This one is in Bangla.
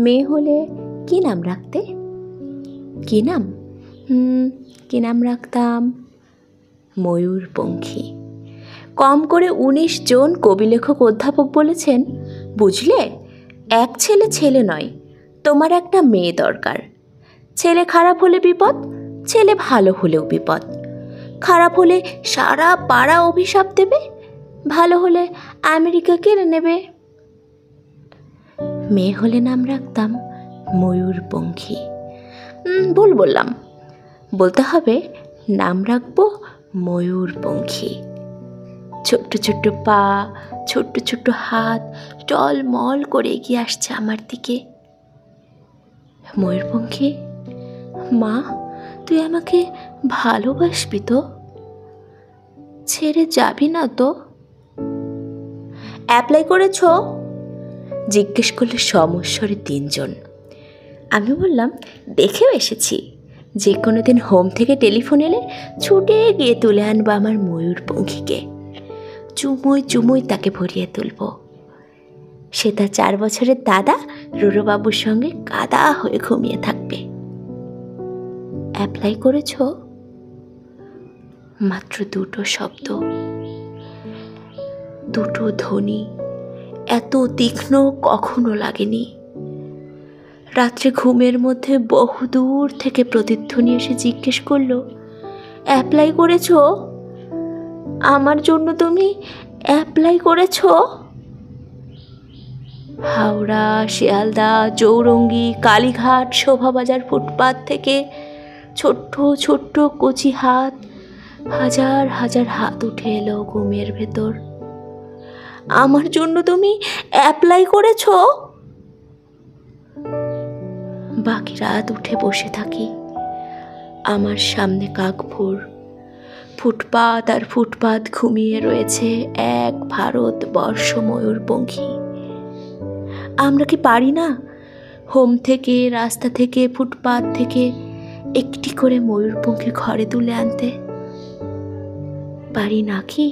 মেয়ে হলে কি নাম রাখতে? কি নাম? কি নাম রাখতাম? ময়ূরপঙ্খী। কম করে 19 জন কবি লেখক অধ্যাপক বলেছেন, বুঝলে, এক ছেলে ছেলে নয়, তোমার একটা মেয়ে দরকার। ছেলে খারাপ হলে বিপদ, ছেলে ভালো হলেও বিপদ। খারাপ হলে সারা পাড়া অভিশাপ দেবে, ভালো হলে আমেরিকা কেড়ে নেবে। মেয়ে হলে নাম রাখতাম ময়ূরপঙ্খী। ভুল বললাম, বলতে হবে নাম রাখবো ময়ূরপঙ্খী। ছোট্ট ছোট্ট পা, ছোট্ট ছোট্ট হাত টলমল করে এগিয়ে আসছে আমার দিকে। ময়ূরপঙ্খী, মা, তুই আমাকে ভালোবাসবি তো? ছেড়ে যাবি না তো? অ্যাপ্লাই করেছ? জিজ্ঞেস করলে সমস্বরে 3 জন। আমি বললাম, দেখেও এসেছি। যে কোনো দিন হোম থেকে টেলিফোন এলে ছুটে গিয়ে তুলে আনবো আমার ময়ূরপঙ্খীকে। চুমুই চুমুই তাকে ভরিয়ে তুলব। সে তার 4 বছরের দাদা রুরুবাবুর সঙ্গে কাদা হয়ে ঘুমিয়ে থাকবে। অ্যাপ্লাই করেছ? মাত্র 2টো শব্দ, 2টো ধ্বনি, এত তীক্ষ্ণ কখনো লাগেনি। রাত্রে ঘুমের মধ্যে বহুদূর থেকে প্রতিধ্বনি এসে জিজ্ঞেস করলো, অ্যাপ্লাই করেছ? আমার জন্য তুমি অ্যাপ্লাই করেছ? হাওড়া, শিয়ালদা, চৌরঙ্গি, কালীঘাট, শোভাবাজার ফুটপাত থেকে ছোট্ট ছোট্ট কচি হাত, হাজার হাজার হাত উঠে এলো ঘুমের ভেতর। আমার জন্য তুমি অ্যাপ্লাই করেছ? বাকি রাত উঠে বসে থাকি। আমার সামনে কাকভোর, ফুটপাত আর ফুটপাত ঘুমিয়ে রয়েছে এক ভারতবর্ষ ময়ূরপঙ্খী। আমরা কি পারি না হোম থেকে, রাস্তা থেকে, ফুটপাত থেকে একটি করে ময়ূরপঙ্খী ঘরে তুলে আনতে? পারি না কি?